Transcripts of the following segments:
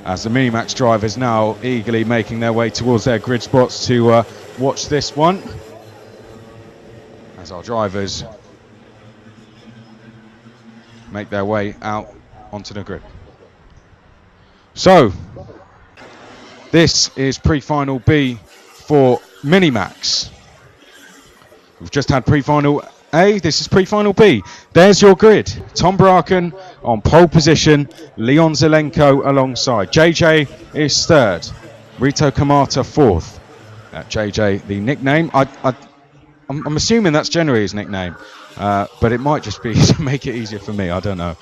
as the Minimax drivers now eagerly making their way towards their grid spots to watch this one, as our drivers make their way out onto the grid. So, this is pre-final B for Minimax. We've just had pre-final A, this is pre-final B. There's your grid. Tom Bracken on pole position, Leon Zelenko alongside. JJ is third, Rito Kamata fourth. JJ, the nickname, I'm assuming that's generally his nickname, but it might just be to make it easier for me, I don't know.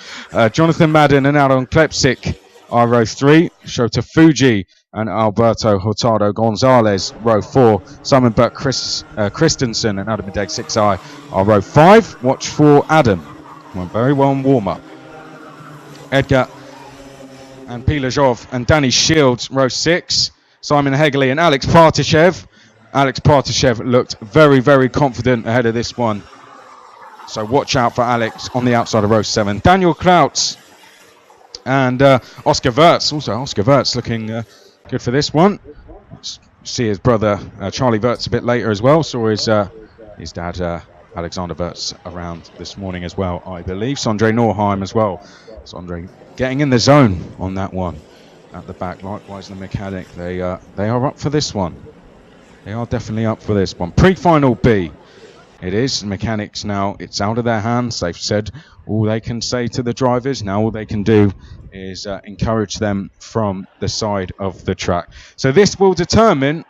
Jonathan Madden and Aaron Klepsik are row 3, Shota Fuji and Alberto Hurtado Gonzalez, row 4. Simon Burke Christensen and Adam Medeg 6i are row 5. Watch for Adam. Went very well in warm-up. Edgar and Pilajov and Danny Shields, row 6. Simon Hegley and Alex Partashev. Alex Partashev looked very, very confident ahead of this one. So watch out for Alex on the outside of row 7. Daniel Krautz and Oscar Wirtz. Also, Oscar Wirtz looking good for this one. See his brother Charlie Wirtz a bit later as well. Saw his dad Alexander Wirtz around this morning as well, I believe. Sondre Norheim as well. Sondre getting in the zone on that one at the back. Likewise, the mechanic. They are up for this one. They are definitely up for this one. Pre-final B. It is. Mechanics now, it's out of their hands. They've said all they can say to the drivers. Now all they can do is encourage them from the side of the track. So this will determine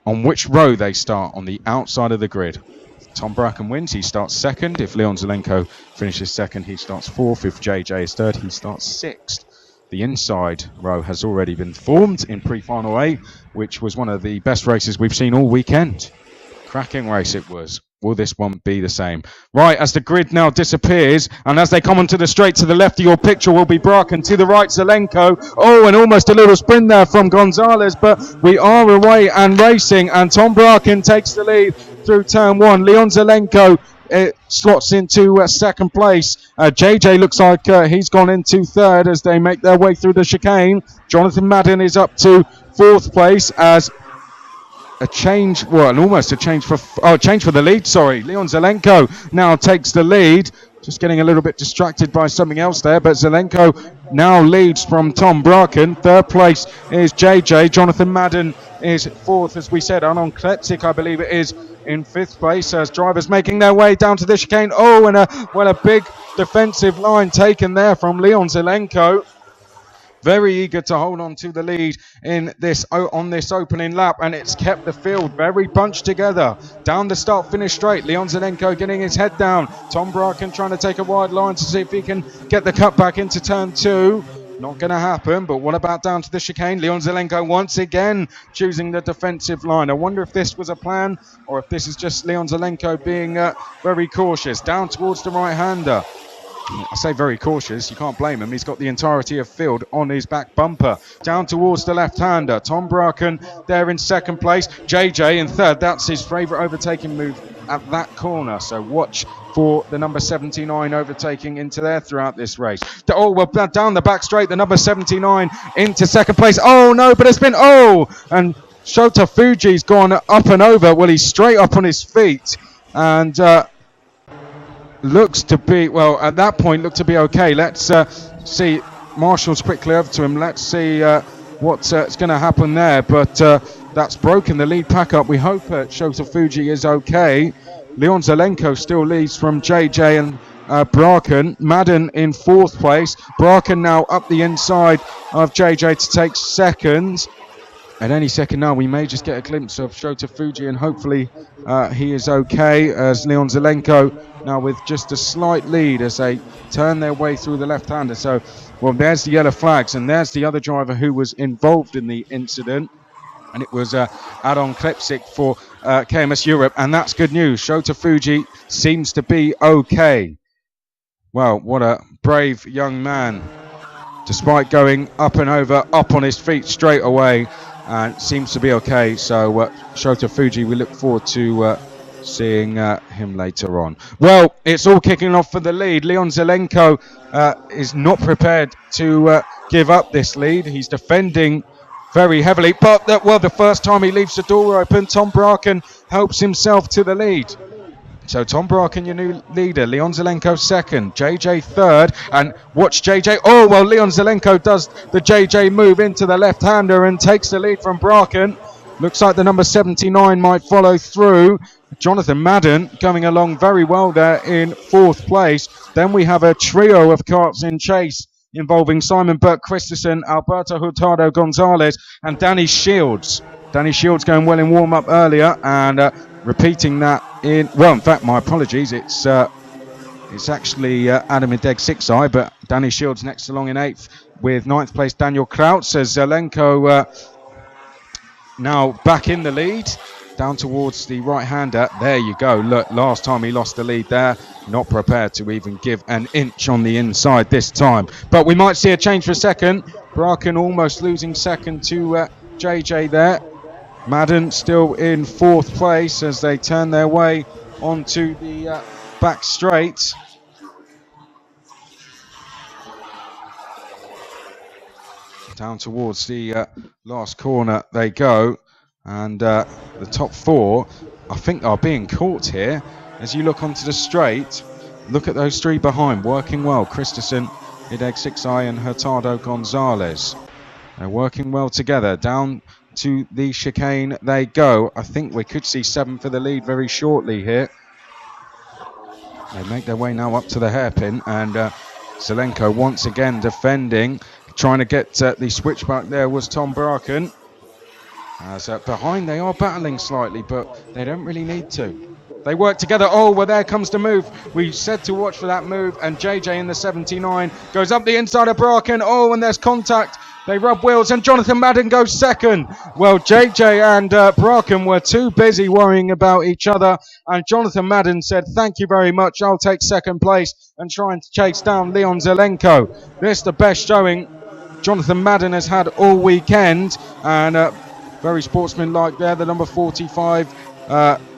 on which row they start on the outside of the grid. If Tom Bracken wins, he starts second. If Leon Zelenko finishes second, he starts fourth. If JJ is third, he starts sixth. The inside row has already been formed in pre-final A, which was one of the best races we've seen all weekend. Cracking race it was. Will this one be the same? Right, as the grid now disappears, and as they come onto the straight to the left of your picture will be Bracken, to the right Zelenko. Oh, and almost a little sprint there from Gonzalez, but we are away and racing, and Tom Bracken takes the lead through turn 1. Leon Zelenko slots into second place. JJ looks like he's gone into third as they make their way through the chicane. Jonathan Madden is up to fourth place as a change, well, almost a change for the lead, sorry. Leon Zelenko now takes the lead. Just getting a little bit distracted by something else there, but Zelenko now leads from Tom Bracken. Third place is JJ. Jonathan Madden is fourth, as we said. Anon Klepsik, I believe it is, in fifth place as drivers making their way down to the chicane. Oh, and a big defensive line taken there from Leon Zelenko. Very eager to hold on to the lead in this on this opening lap, and it's kept the field very bunched together. Down the start-finish straight, Leon Zelenko getting his head down. Tom Bracken trying to take a wide line to see if he can get the cut back into turn 2. Not going to happen, but what about down to the chicane? Leon Zelenko once again choosing the defensive line. I wonder if this was a plan or if this is just Leon Zelenko being very cautious. Down towards the right-hander. I say very cautious, you can't blame him. He's got the entirety of field on his back bumper. Down towards the left-hander. Tom Bracken there in second place. JJ in third. That's his favourite overtaking move at that corner. So watch for the number 79 overtaking into there throughout this race. Oh, well, down the back straight, the number 79 into second place. Oh, no, but it's been... Oh! And Shota Fuji's gone up and over. Well, he's straight up on his feet. And... looks to be, well, at that point, looked to be okay. Let's see. Marshall's quickly over to him. Let's see what's going to happen there. But that's broken the lead pack up. We hope Shota Fuji is okay. Leon Zelenko still leads from JJ and Bracken. Madden in fourth place. Bracken now up the inside of JJ to take second. At any second now, we may just get a glimpse of Shota Fuji, and hopefully he is okay, as Leon Zelenko now with just a slight lead as they turn their way through the left-hander. So, well, there's the yellow flags, and there's the other driver who was involved in the incident, and it was Adon Klepsik for KMS Europe, and that's good news. Shota Fuji seems to be okay. Well, what a brave young man, despite going up and over, up on his feet straight away. And seems to be okay. So Shota Fuji, we look forward to seeing him later on. Well, it's all kicking off for the lead. Leon Zelenko is not prepared to give up this lead. He's defending very heavily, but the first time he leaves the door open, Tom Bracken helps himself to the lead. So Tom Bracken, your new leader. Leon Zelenko second. JJ third. And watch JJ. Oh, well, Leon Zelenko does the JJ move into the left-hander and takes the lead from Bracken. Looks like the number 79 might follow through. Jonathan Madden going along very well there in fourth place. Then we have a trio of carts in chase involving Simon Burke Christensen, Alberto Hurtado Gonzalez, and Danny Shields. Danny Shields going well in warm-up earlier and repeating that in... Well, in fact, my apologies. It's actually Adam Ideg 6-eye, but Danny Shields next along in 8th with 9th place Daniel Krautz as Zelenko now back in the lead. Down towards the right-hander. There you go. Look, last time he lost the lead there. Not prepared to even give an inch on the inside this time. But we might see a change for second. Bracken almost losing second to JJ there. Madden still in fourth place as they turn their way onto the back straight. Down towards the last corner they go. And the top four, I think, are being caught here. As you look onto the straight, look at those three behind, working well. Christensen, Ideg 6-eye and Hurtado Gonzalez. They're working well together. Down to the chicane they go. I think we could see 7 for the lead very shortly here. They make their way now up to the hairpin, and Zelenko once again defending. Trying to get the switchback there was Tom Bracken. As behind they are battling slightly, but they don't really need to. They work together. Oh, well, there comes the move. We said to watch for that move, and JJ in the 79 goes up the inside of Bracken. Oh, and there's contact. They rub wheels, and Jonathan Madden goes second. Well, JJ and Bracken were too busy worrying about each other, and Jonathan Madden said, "Thank you very much. I'll take second place," and trying to chase down Leon Zelenko. This the best showing Jonathan Madden has had all weekend, and very sportsmanlike there. The number 45,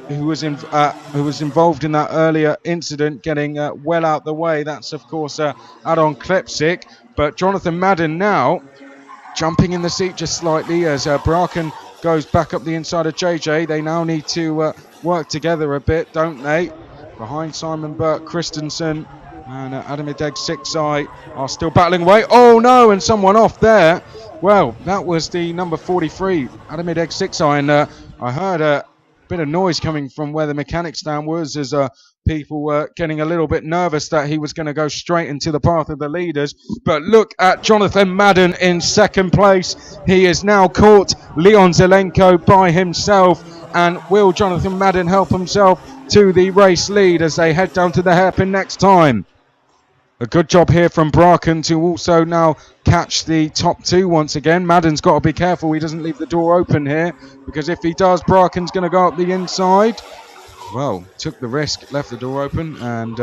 who was involved in that earlier incident, getting well out the way. That's of course Adon Klepsik, but Jonathan Madden now jumping in the seat just slightly as Bracken goes back up the inside of JJ. They now need to work together a bit, don't they? Behind Simon Burke Christensen and Adam Ideg 6-eye are still battling away. Oh no, and someone off there. Well, that was the number 43, Adam Ideg 6-eye, and I heard a bit of noise coming from where the mechanic stand was as people were getting a little bit nervous that he was going to go straight into the path of the leaders. But look at Jonathan Madden in second place. He is now caught Leon Zelenko by himself, and will Jonathan Madden help himself to the race lead as they head down to the hairpin next time? A good job here from Bracken to also now catch the top two once again. Madden's got to be careful he doesn't leave the door open here, because if he does, Bracken's going to go up the inside. Well, took the risk, left the door open, and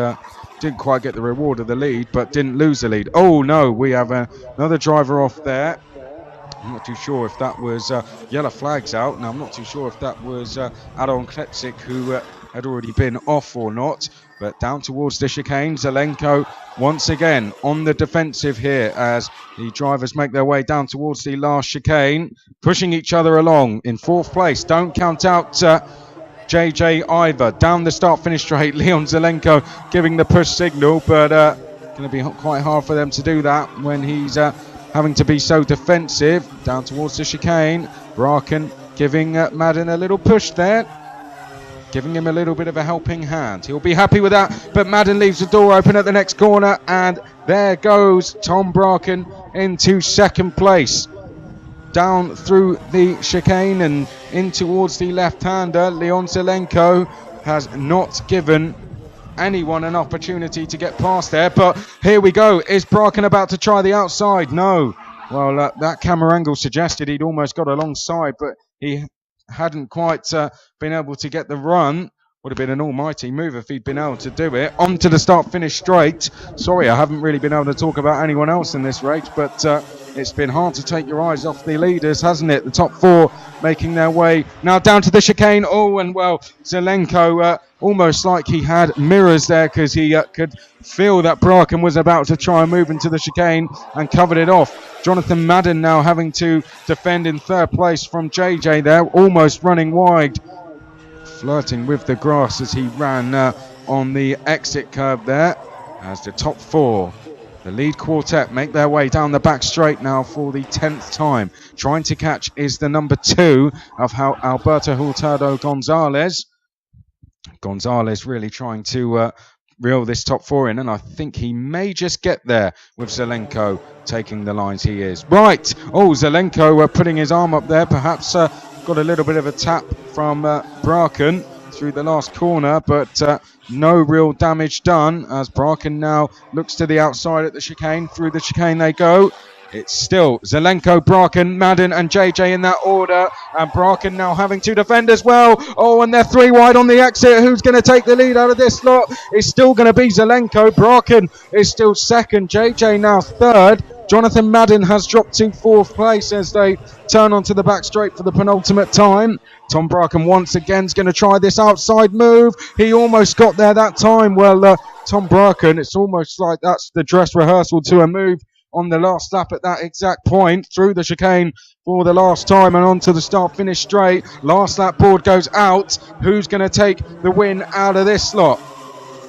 didn't quite get the reward of the lead, but didn't lose the lead. Oh no, we have another driver off there. I'm not too sure if that was yellow flags out. Now, I'm not too sure if that was Adon Klepsik who had already been off or not. But down towards the chicane, Zelenko once again on the defensive here as the drivers make their way down towards the last chicane, pushing each other along in fourth place. Don't count out JJ either. Down the start-finish straight, Leon Zelenko giving the push signal, but going to be quite hard for them to do that when he's having to be so defensive. Down towards the chicane, Bracken giving Madden a little push there, giving him a little bit of a helping hand. He'll be happy with that, but Madden leaves the door open at the next corner, and there goes Tom Bracken into second place. Down through the chicane and in towards the left-hander, Leon Zelenko has not given anyone an opportunity to get past there, but here we go. Is Bracken about to try the outside? No. Well, that camera angle suggested he'd almost got alongside, but he hadn't quite been able to get the run. Would have been an almighty move if he'd been able to do it. On to the start-finish straight. Sorry, I haven't really been able to talk about anyone else in this race, but It's been hard to take your eyes off the leaders, hasn't it? The top four making their way now down to the chicane. Oh, and well, Zelenko almost like he had mirrors there, because he could feel that Bracken was about to try and move into the chicane and covered it off. Jonathan Madden now having to defend in third place from JJ there, almost running wide, flirting with the grass as he ran on the exit curve there, as the top four, the lead quartet, make their way down the back straight now for the 10th time. Trying to catch is the number 2 of Alberto Hurtado Gonzalez. Gonzalez really trying to reel this top four in, and I think he may just get there with Zelenko taking the lines. He is. Right. Oh, Zelenko putting his arm up there, perhaps got a little bit of a tap from Bracken through the last corner, but no real damage done, as Bracken now looks to the outside at the chicane. Through the chicane they go. It's still Zelenko, Bracken, Madden and JJ in that order, and Bracken now having to defend as well. Oh, and they're 3 wide on the exit. Who's going to take the lead out of this lot? It's still going to be Zelenko. Bracken is still second, JJ now third. Jonathan Madden has dropped to 4th place as they turn onto the back straight for the penultimate time. Tom Bracken once again is going to try this outside move. He almost got there that time. Well, Tom Bracken, it's almost like that's the dress rehearsal to a move on the last lap at that exact point. Through the chicane for the last time and onto the start finish straight. Last lap board goes out. Who's going to take the win out of this slot?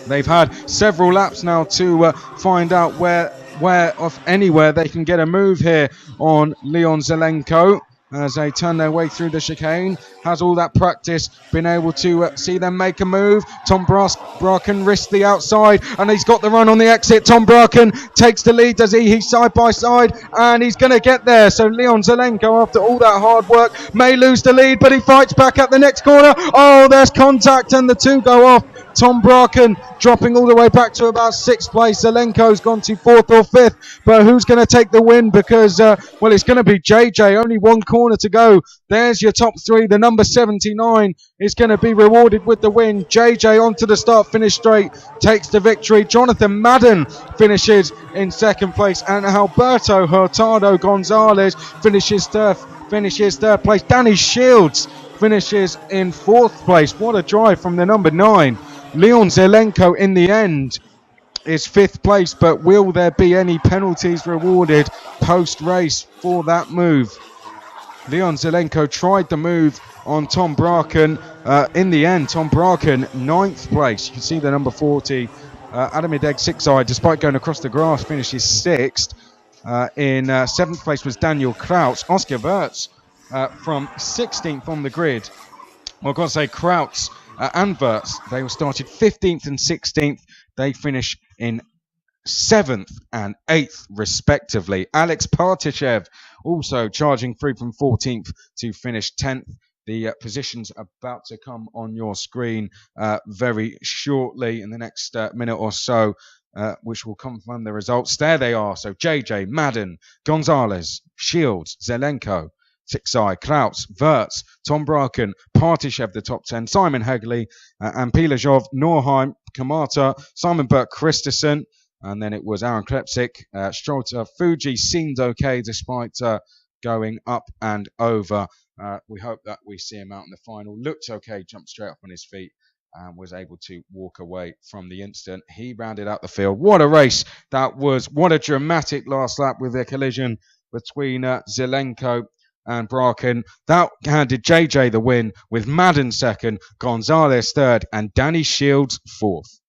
They've had several laps now to find out where if anywhere they can get a move here on Leon Zelenko as they turn their way through the chicane. Has all that practice been able to see them make a move? Tom Bracken risks the outside, and he's got the run on the exit. Tom Bracken takes the lead, does he? He's side by side, and he's going to get there. So Leon Zelenko, after all that hard work, may lose the lead, but he fights back at the next corner. Oh, there's contact, and the two go off. Tom Bracken dropping all the way back to about 6th place. Zelenko's gone to 4th or 5th, but who's going to take the win? Because, well, it's going to be JJ. Only one corner to go. There's your top 3. The number 79 is going to be rewarded with the win. JJ onto the start-finish straight, takes the victory. Jonathan Madden finishes in 2nd place, and Alberto Hurtado Gonzalez finishes third place. Danny Shields finishes in 4th place. What a drive from the number 9. Leon Zelenko in the end is 5th place, but will there be any penalties rewarded post-race for that move? Leon Zelenko tried the move on Tom Bracken. In the end, Tom Bracken 9th place. You can see the number 40. Adamideg 6eye, despite going across the grass, finishes 6th. In 7th place was Daniel Kraus. Oscar Wirtz from 16th on the grid. Well, I've got to say, Kraus and Wirtz, they were started 15th and 16th. They finish in 7th and 8th respectively. Alex Partishev also charging through from 14th to finish 10th. The positions about to come on your screen very shortly in the next minute or so, which will confirm the results. There they are. So JJ, Madden, Gonzalez, Shields, Zelenko, 6eye, Kraus, Wirtz, Tom Bracken, Partishev, the top 10, Simon Hegley, and Pilajov, Norheim, Kamata, Simon Burke, Christensen, and then it was Aaron Klepsik. Strota, Fuji seemed okay despite going up and over. We hope that we see him out in the final. Looked okay, jumped straight up on his feet, and was able to walk away from the instant. He rounded out the field. What a race that was. What a dramatic last lap with the collision between Zelenko and Bracken. That handed JJ the win, with Madden second, Gonzalez third, and Danny Shields fourth.